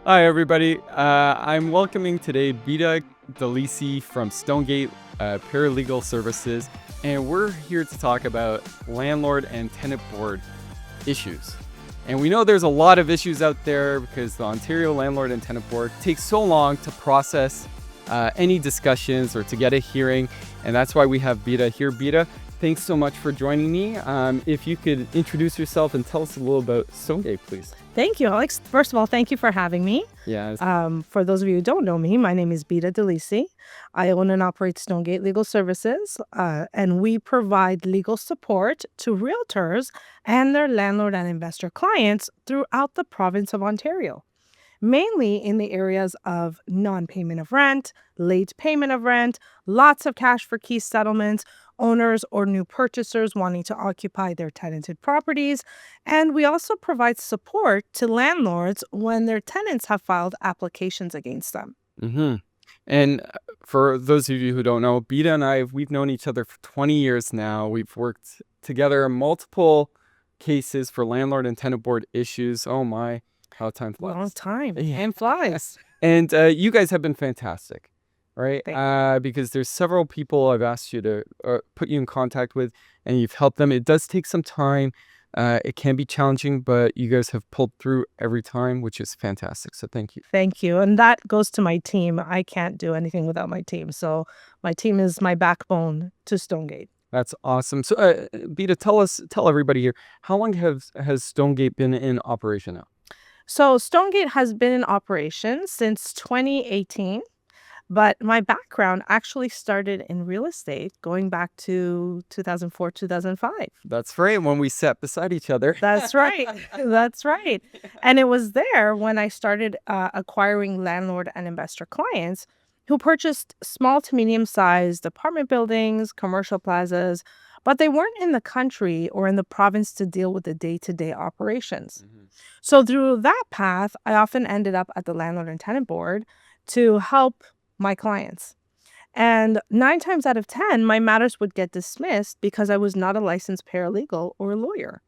Hi, everybody. I'm welcoming today Bita Di Lisi from Stonegate Legal Services, and we're here to talk about Landlord and Tenant Board issues. And we know there's a lot of issues out there because the Ontario Landlord and Tenant Board takes so long to process any discussions or to get a hearing, and that's why we have Bita here. Bita, thanks so much for joining me. If you could introduce yourself and tell us a little about Stonegate, please. Thank you, Alex. First of all, thank you for having me. Yeah. For those of you who don't know me, my name is Bita Di Lisi. I own and operate Stonegate Legal Services, and we provide legal support to realtors and their landlord and investor clients throughout the province of Ontario, mainly in the areas of non-payment of rent, late payment of rent, lots of cash for key settlements, owners or new purchasers wanting to occupy their tenanted properties. And we also provide support to landlords when their tenants have filed applications against them. Mm-hmm. And for those of you who don't know, Bita and we've known each other for 20 years now. We've worked together in multiple cases for landlord and tenant board issues. Oh my, how time flies. Long time. Yeah. And flies. And you guys have been fantastic, right? Thank Because there's several people I've asked you to put you in contact with, and you've helped them. It does take some time. It can be challenging, but you guys have pulled through every time, which is fantastic. So thank you. Thank you. And that goes to my team. I can't do anything without my team. So my team is my backbone to Stonegate. That's awesome. So, Bita, tell everybody here, how long has Stonegate been in operation now? So Stonegate has been in operation since 2018, but my background actually started in real estate going back to 2004, 2005. That's right, when we sat beside each other. That's right. That's right. And it was there when I started acquiring landlord and investor clients who purchased small to medium-sized apartment buildings, commercial plazas, but they weren't in the country or in the province to deal with the day-to-day operations. Mhm. So through that path, I often ended up at the Landlord and Tenant Board to help my clients. And 9 times out of 10, my matters would get dismissed because I was not a licensed paralegal or a lawyer.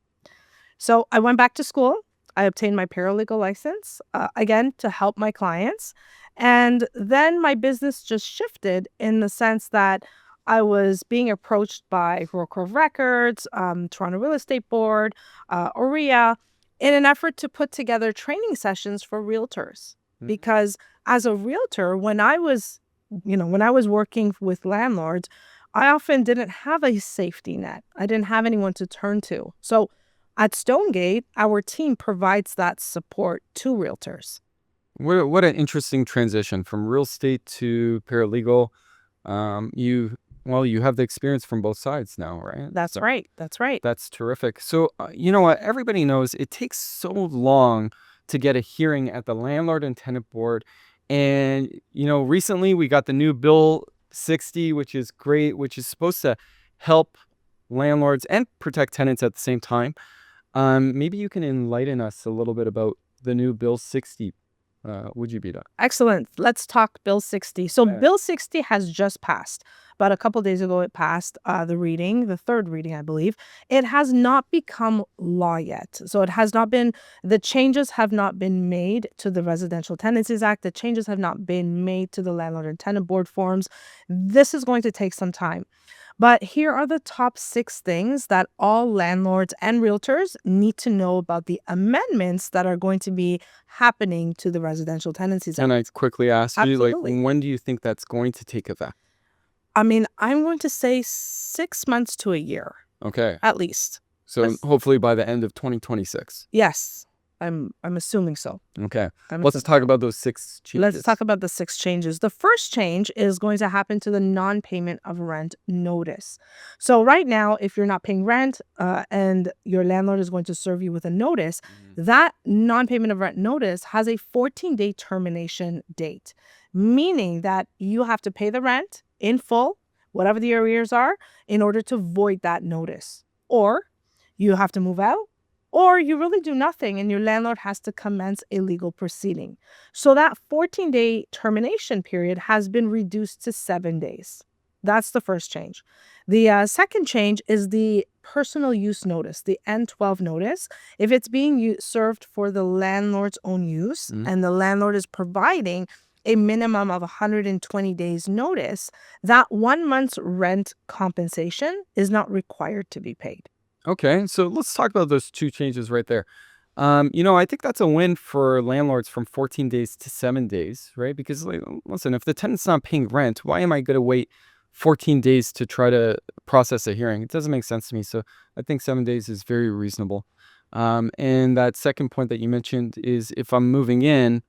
So I went back to school. I obtained my paralegal license, again, to help my clients. And then my business just shifted in the sense that I was being approached by Broker of Records, Toronto Real Estate Board, OREA, in an effort to put together training sessions for realtors. Mhm. Because as a realtor, when I was working with landlords, I often didn't have a safety net. I didn't have anyone to turn to. So at Stonegate, our team provides that support to realtors. What an interesting transition from real estate to paralegal. You have the experience from both sides now, right? That's So right. That's right. that's terrific. So, you know what? Everybody knows it takes so long to get a hearing at the Landlord and Tenant Board. And, recently we got the new Bill 60, which is great, which is supposed to help landlords and protect tenants at the same time. Maybe you can enlighten us a little bit about the new Bill 60. Would you be that? Excellent. Let's talk Bill 60. So Yeah. Bill 60 has just passed. About a couple days ago, it passed the third reading, I believe. It has not become law yet. So the changes have not been made to the Residential Tenancies Act. The changes have not been made to the Landlord and Tenant Board forms. This is going to take some time. But here are the top 6 things that all landlords and realtors need to know about the amendments that are going to be happening to the Residential Tenancies Act. Can I quickly ask you, Absolutely. when do you think that's going to take effect? I mean, I'm going to say 6 months to a year, Okay. at least. So Let's- hopefully by the end of 2026. Yes, I'm assuming so. Okay. I'm Let's assuming talk so. about those 6 changes. Let's talk about the 6 changes. The first change is going to happen to the non-payment of rent notice. So right now, if you're not paying rent and your landlord is going to serve you with a notice, Mhm. that non-payment of rent notice has a 14-day termination date, meaning that you have to pay the rent in full, whatever the arrears are, in order to void that notice. Or you have to move out, or you really do nothing and your landlord has to commence a legal proceeding. So that 14-day termination period has been reduced to 7 days. That's the first change. The second change is the personal use notice, the N12 notice. If it's being served for the landlord's own use and the landlord is providing a minimum of 120 days notice, that 1 month's rent compensation is not required to be paid. Okay, so let's talk about those two changes right there. I think that's a win for landlords from 14 days to 7 days, right? Because, like, listen, if the tenant's not paying rent, why am I going to wait 14 days to try to process a hearing? It doesn't make sense to me. So I think 7 days is very reasonable. And that second point that you mentioned is if I'm moving in,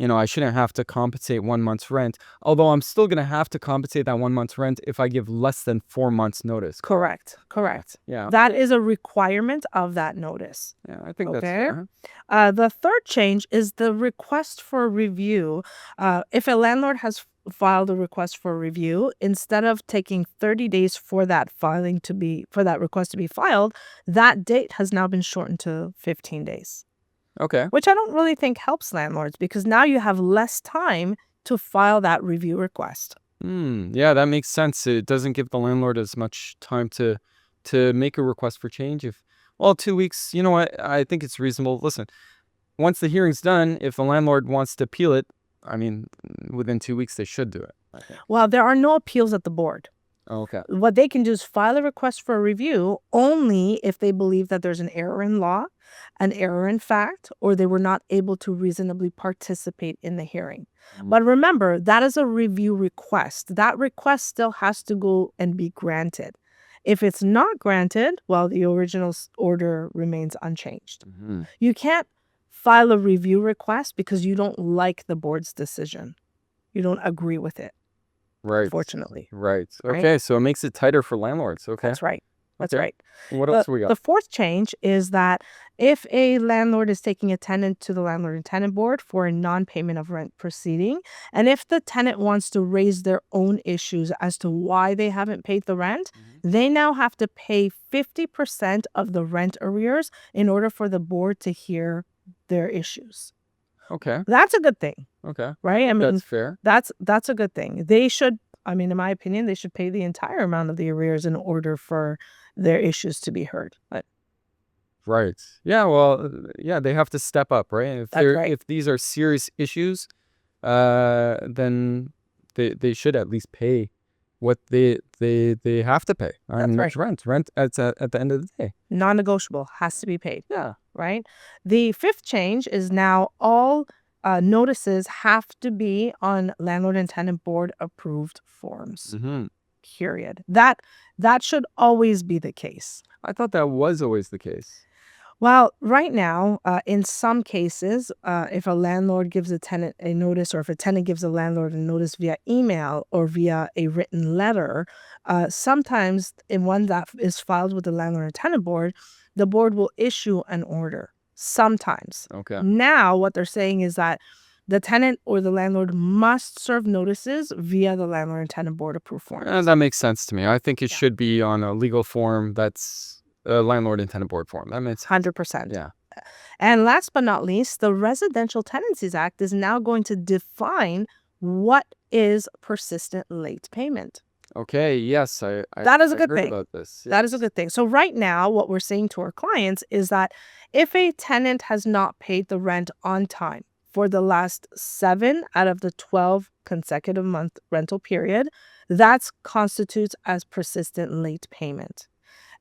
I shouldn't have to compensate 1 month's rent, although I'm still going to have to compensate that 1 month's rent if I give less than 4 months notice. Correct. Yeah. That is a requirement of that notice. Yeah, I think that's Okay. fair. The third change is the request for review. If a landlord has filed a request for review, instead of taking 30 days for that request to be filed, that date has now been shortened to 15 days. Okay. Which I don't really think helps landlords because now you have less time to file that review request. Yeah, that makes sense. It doesn't give the landlord as much time to make a request for change. 2 weeks, you know what? I think it's reasonable. Listen, once the hearing's done, if the landlord wants to appeal it, I mean, within 2 weeks, they should do it, I think. Well, there are no appeals at the board. Okay. What they can do is file a request for review only if they believe that there's an error in law, an error in fact, or they were not able to reasonably participate in the hearing. But remember, that is a review request. That request still has to go and be granted. If it's not granted, well, the original order remains unchanged. You can't file a review request because you don't like the board's decision. You don't agree with it. Right. Unfortunately. Right. Okay, so it makes it tighter for landlords. Okay. That's right. Okay. What else we got? The fourth change is that if a landlord is taking a tenant to the Landlord and Tenant Board for a non-payment of rent proceeding, and if the tenant wants to raise their own issues as to why they haven't paid the rent, they now have to pay 50% of the rent arrears in order for the board to hear their issues. Okay. That's a good thing. Okay. Right? I mean, that's fair. That's a good thing. They should, in my opinion, they should pay the entire amount of the arrears in order for their issues to be heard. Right. Yeah, well, yeah, they have to step up, right? If these are serious issues, then they should at least pay what they have to pay. That's right. Rent at the end of the day. Non-negotiable, has to be paid. Yeah. Right? The fifth change is now all notices have to be on Landlord and Tenant Board approved forms. Period. That should always be the case. I thought that was always the case. Well, right now, in some cases, if a landlord gives a tenant a notice, or if a tenant gives a landlord a notice via email or via a written letter, sometimes in one that is filed with the Landlord and Tenant Board, the board will issue an order. Sometimes. Okay. Now, what they're saying is that the tenant or the landlord must serve notices via the Landlord and Tenant Board approved forms. That makes sense to me. I think it should be on a legal form that's a Landlord and Tenant Board form. That makes 100%. Yeah. And last but not least, the Residential Tenancies Act is now going to define what is persistent late payment. Okay, yes, That is a good heard thing. about this. That is a good thing. So right now, what we're saying to our clients is that if a tenant has not paid the rent on time for the last 7 out of the 12 consecutive month rental period, that constitutes as persistent late payment.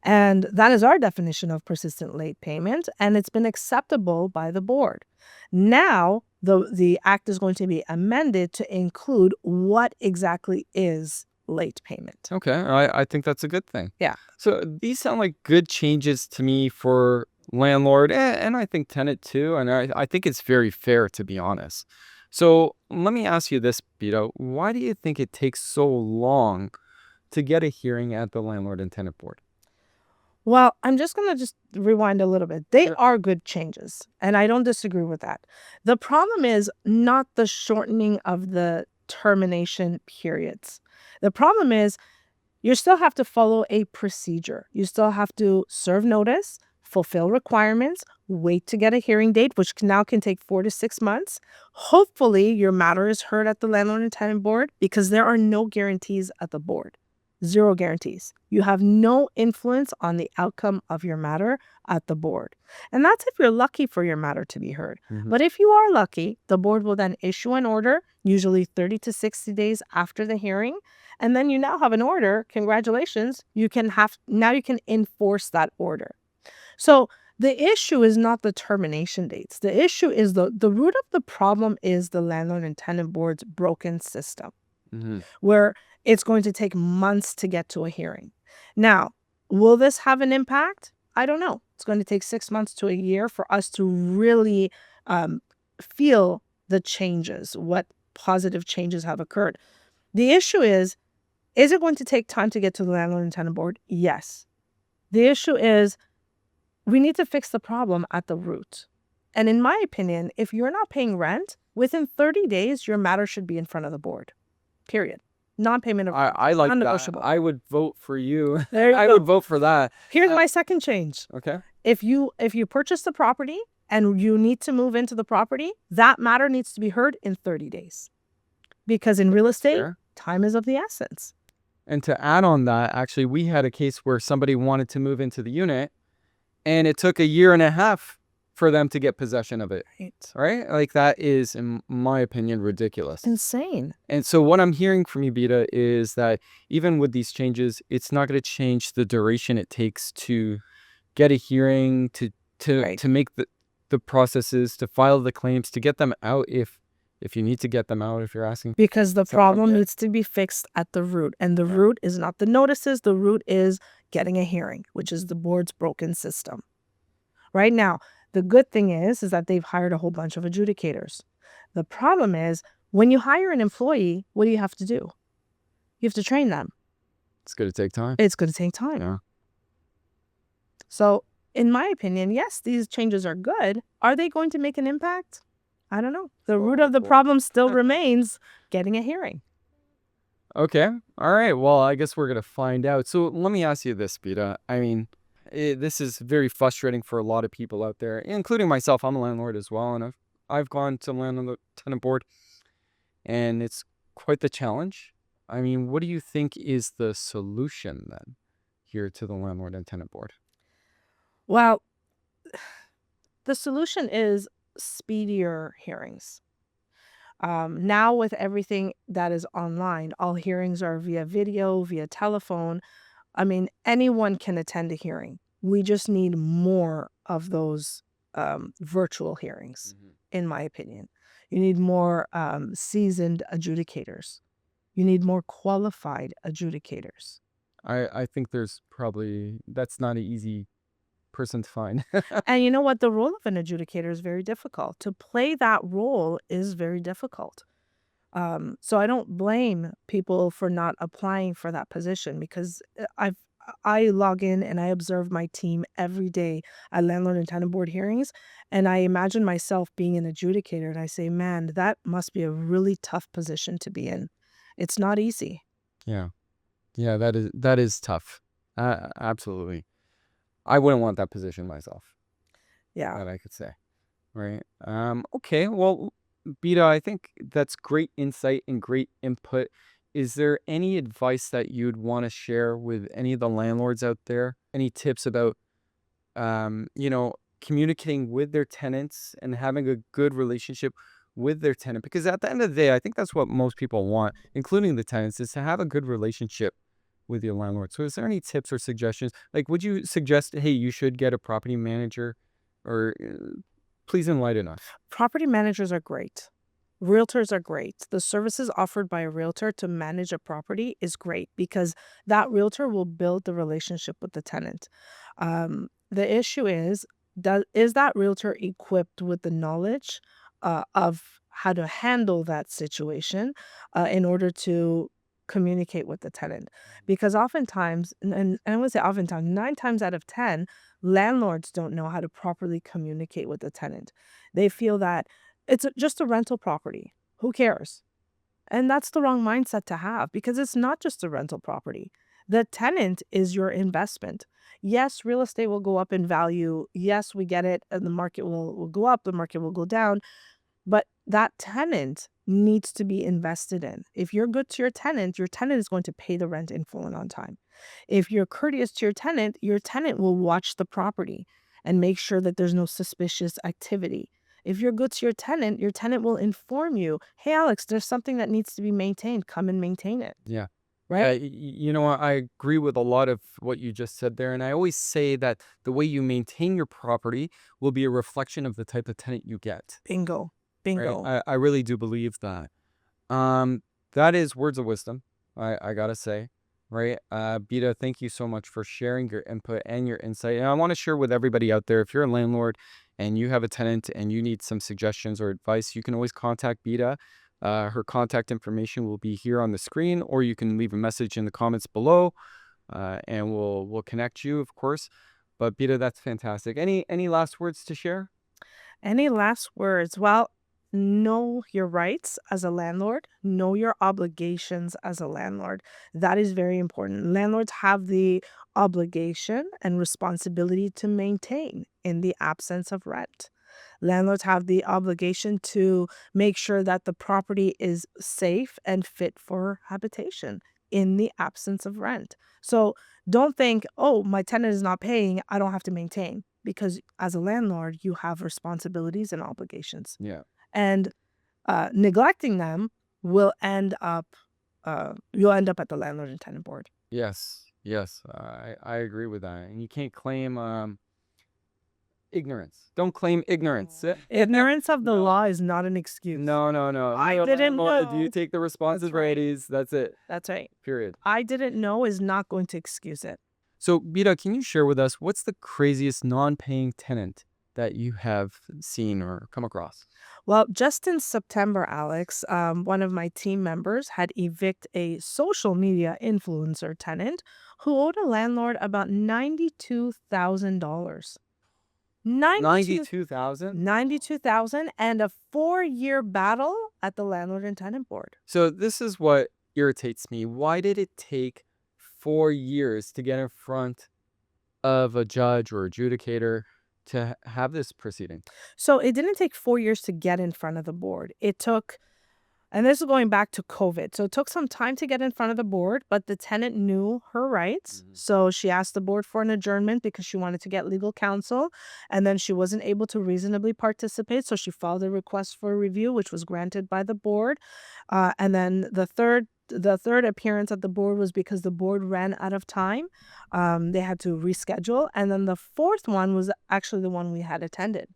And that is our definition of persistent late payment, and it's been acceptable by the board. Now, the act is going to be amended to include what exactly is late payment. Okay, I think that's a good thing. Yeah. So these sound like good changes to me for landlord and I think tenant too. And I think it's very fair, to be honest. So let me ask you this, Bita. Why do you think it takes so long to get a hearing at the Landlord and Tenant Board? Well, I'm just going to rewind a little bit. They are good changes, and I don't disagree with that. The problem is not the shortening of the termination periods. The problem is you still have to follow a procedure. You still have to serve notice, fulfill requirements, wait to get a hearing date, which now can take 4 to 6 months. Hopefully, your matter is heard at the Landlord and Tenant Board because there are no guarantees at the board. Zero guarantees. You have no influence on the outcome of your matter at the board. And that's if you're lucky for your matter to be heard. But if you are lucky, the board will then issue an order, usually 30 to 60 days after the hearing. And then you now have an order. Congratulations. You can enforce that order. So the issue is not the termination dates. The issue is the root of the problem is the Landlord and Tenant Board's broken system, where it's going to take months to get to a hearing. Now, will this have an impact? I don't know. It's going to take 6 months to a year for us to really feel the changes, what positive changes have occurred. The issue is it going to take time to get to the Landlord and Tenant Board? Yes. The issue is we need to fix the problem at the root. And in my opinion, if you're not paying rent, within 30 days, your matter should be in front of the board. Period. Non-payment of rent. I like that. Non-negotiable. I would vote for you. There you I go. would vote for that. Here's my second change. Okay. If you purchase the property and you need to move into the property, that matter needs to be heard in 30 days. Because in real estate, time is of the essence. And to add on that, actually, we had a case where somebody wanted to move into the unit and it took 1.5 years for them to get possession of it. Right? Like that is, in my opinion, ridiculous. Insane. And so what I'm hearing from you, Bita, is that even with these changes, it's not going to change the duration it takes to get a hearing, to make the processes, to file the claims, to get them out if you need to get them out, if you're asking. Because the problem needs to be fixed at the root. And the root is not the notices. The root is getting a hearing, which is the board's broken system. Right now, the good thing is that they've hired a whole bunch of adjudicators. The problem is when you hire an employee, what do you have to do? You have to train them. It's going to take time. It's going to take time. Yeah. So in my opinion, yes, these changes are good. Are they going to make an impact? I don't know. The root of the problem still remains getting a hearing. Okay. All right. Well, I guess we're going to find out. So let me ask you this, Bita. I mean, this is very frustrating for a lot of people out there, including myself. I'm a landlord as well, and I've gone to Landlord Tenant Board, and it's quite the challenge. I mean, what do you think is the solution then here to the Landlord and Tenant Board? Well, the solution is speedier hearings. Now with everything that is online, all hearings are via video, via telephone. I mean, anyone can attend a hearing. We just need more of those virtual hearings, in my opinion. You need more seasoned adjudicators. You need more qualified adjudicators. I think that's not an easy person to find. And you know what? The role of an adjudicator is very difficult. To play that role is very difficult. So I don't blame people for not applying for that position because I log in and I observe my team every day at Landlord and Tenant Board hearings, and I imagine myself being an adjudicator, and I say, man, that must be a really tough position to be in. It's not easy. Yeah, that is tough. Absolutely. I wouldn't want that position myself. Yeah. That I could say, right? Okay. Well, Bita, I think that's great insight and great input. Is there any advice that you'd want to share with any of the landlords out there? Any tips about, communicating with their tenants and having a good relationship with their tenant? Because at the end of the day, I think that's what most people want, including the tenants, is to have a good relationship with your landlord. So is there any tips or suggestions? Like, would you suggest, hey, you should get a property manager, or please enlighten us? Property managers are great. Realtors are great. The services offered by a realtor to manage a property is great because that realtor will build the relationship with the tenant. The issue is that realtor equipped with the knowledge of how to handle that situation in order to communicate with the tenant? Because oftentimes, and I would say oftentimes, 9 times out of 10, landlords don't know how to properly communicate with the tenant. They feel that it's just a rental property. Who cares? And that's the wrong mindset to have because it's not just a rental property. The tenant is your investment. Yes, real estate will go up in value. Yes, we get it. And the market will go up, the market will go down. But that tenant needs to be invested in. If you're good to your tenant is going to pay the rent in full and on time. If you're courteous to your tenant will watch the property and make sure that there's no suspicious activity. If you're good to your tenant will inform you, hey, Alex, there's something that needs to be maintained. Come and maintain it. Yeah. Right? You know what? I agree with a lot of what you just said there. And I always say that the way you maintain your property will be a reflection of the type of tenant you get. Bingo. Right? Bingo. I really do believe that. That is words of wisdom, I gotta say. Right? Bita, thank you so much for sharing your input and your insight. And I want to share with everybody out there, if you're a landlord and you have a tenant and you need some suggestions or advice, you can always contact Bita. Her contact information will be here on the screen, or you can leave a message in the comments below, and we'll connect you, of course. But Bita, that's fantastic. Any last words to share? Any last words? Well, know your rights as a landlord, know your obligations as a landlord. That is very important. Landlords have the obligation and responsibility to maintain in the absence of rent. Landlords have the obligation to make sure that the property is safe and fit for habitation in the absence of rent. So don't think, oh, my tenant is not paying, I don't have to maintain. Because as a landlord, you have responsibilities and obligations. Yeah. And neglecting them will end up, you'll end up at the Landlord and Tenant Board. Yes. I agree with that. And you can't claim ignorance. Don't claim ignorance. Ignorance of the No. law is not an excuse. No. I You're a didn't landlord. know. You take the responsibilities. That's it. That's right. Period. I didn't know is not going to excuse it. So, Bita, can you share with us what's the craziest non-paying tenant that you have seen or come across? Well, just in September, Alex, one of my team members had evicted a social media influencer tenant who owed a landlord about $92,000. 92,000? 92,000 and a 4-year battle at the Landlord and Tenant Board. So this is what irritates me. Why did it take 4 years to get in front of a judge or adjudicator to have this proceeding? So it didn't take 4 years to get in front of the board. It took, and this is going back to COVID. So it took some time to get in front of the board, but the tenant knew her rights. So she asked the board for an adjournment because she wanted to get legal counsel. And then she wasn't able to reasonably participate. So she filed a request for review, which was granted by the board. And then the third appearance at the board was because the board ran out of time. They had to reschedule. And then the fourth one was actually the one we had attended.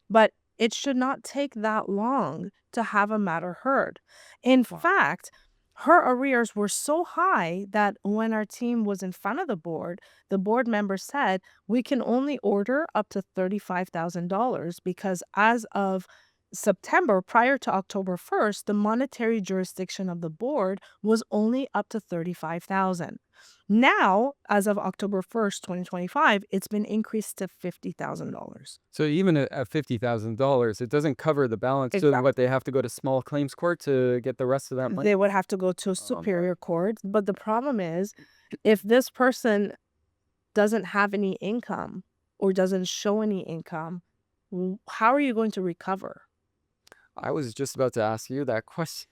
But it should not take that long to have a matter heard. In fact, her arrears were so high that when our team was in front of the board member said, we can only order up to $35,000 because as of September, prior to October 1st, the monetary jurisdiction of the board was only up to $35,000. Now, as of October 1st, 2025, it's been increased to $50,000. So even at $50,000, it doesn't cover the balance. So Exactly. what, they have to go to small claims court to get the rest of that money? They would have to go to a superior court. But the problem is, if this person doesn't have any income or doesn't show any income, how are you going to recover? I was just about to ask you that question.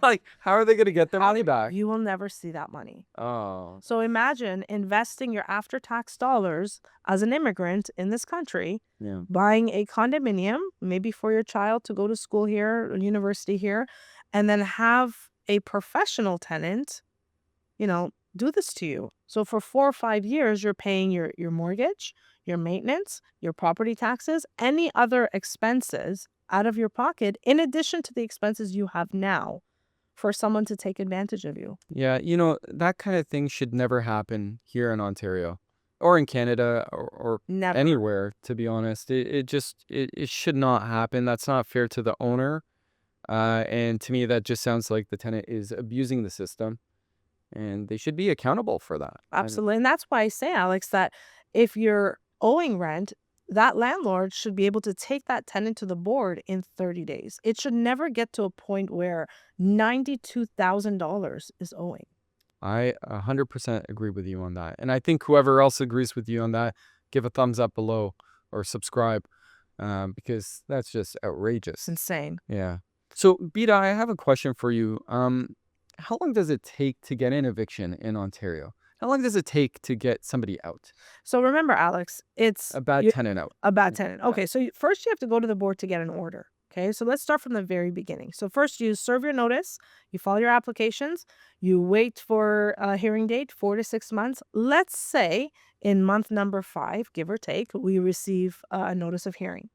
Like, how are they going to get their money back? You will never see that money. Oh, So imagine investing your after-tax dollars as an immigrant in this country, yeah. buying a condominium, maybe for your child to go to school here, or university here, and then have a professional tenant, do this to you. So for 4 or 5 years, you're paying your mortgage, your maintenance, your property taxes, any other expenses out of your pocket, in addition to the expenses you have now, for someone to take advantage of you. Yeah, that kind of thing should never happen here in Ontario or in Canada or Never. anywhere, to be honest. It should not happen. That's not fair to the owner. And to me, that just sounds like the tenant is abusing the system, and they should be accountable for that. Absolutely. And that's why I say, Alex, that if you're owing rent, that landlord should be able to take that tenant to the board in 30 days. It should never get to a point where $92,000 is owing. I 100% agree with you on that. And I think whoever else agrees with you on that, give a thumbs up below or subscribe, because that's just It's outrageous. insane. Yeah. So, Bita, I have a question for you. How long does it take to get an eviction in Ontario? How long does it take to get somebody out? So remember, Alex, it's A bad tenant out. a bad tenant. Okay, so first you have to go to the board to get an order. Okay, so let's start from the very beginning. So first you serve your notice, you file your applications, you wait for a hearing date, 4 to 6 months. Let's say in month number 5, give or take, we receive a notice of hearing.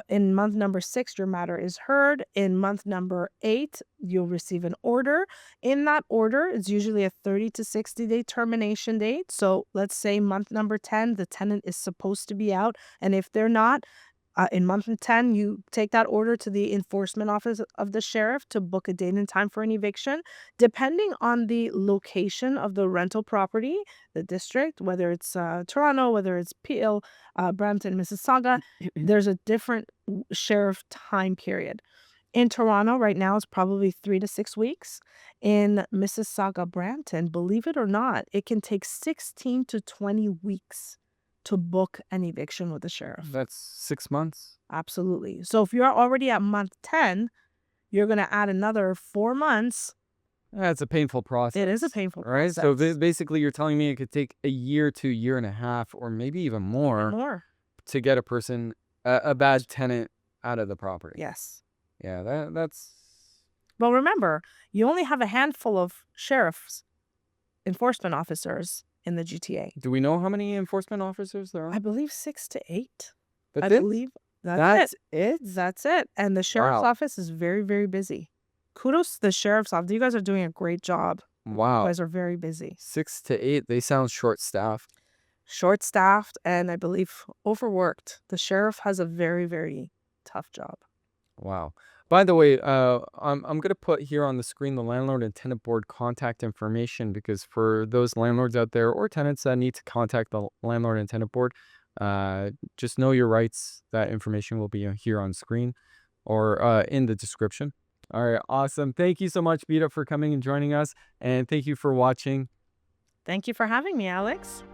In month number 6, your matter is heard. In month number 8, you'll receive an order. In that order, it's usually a 30 to 60-day termination date. So let's say month number 10, the tenant is supposed to be out. And if they're not, in month 10, you take that order to the enforcement office of the sheriff to book a date and time for an eviction. Depending on the location of the rental property, the district, whether it's Toronto, whether it's Peel, Brampton, Mississauga, there's a different sheriff time period. In Toronto right now, it's probably 3 to 6 weeks. In Mississauga, Brampton, believe it or not, it can take 16 to 20 weeks to book an eviction with the sheriff. That's 6 months. Absolutely. So if you're already at month 10, you're going to add another 4 months. That's a painful process. It is a painful right? So process. basically, you're telling me it could take a year to a year and a half, or maybe even more, to get a person, a bad tenant, out of the property. Yes. Yeah, that's. Well, remember, you only have a handful of sheriff's enforcement officers in the GTA. Do we know how many enforcement officers there are? I believe 6 to 8. I That's believe that's it. That's it. And the sheriff's Wow. office is very, very busy. Kudos to the sheriff's office. You guys are doing a great job. You Wow. guys are very busy. 6 to 8. They sound short-staffed. Short-staffed and I believe overworked. The sheriff has a very, very tough job. Wow. By the way, I'm going to put here on the screen the Landlord and Tenant Board contact information, because for those landlords out there or tenants that need to contact the Landlord and Tenant Board, just know your rights. That information will be here on screen or in the description. All right, awesome. Thank you so much, Bita, for coming and joining us, and thank you for watching. Thank you for having me, Alex.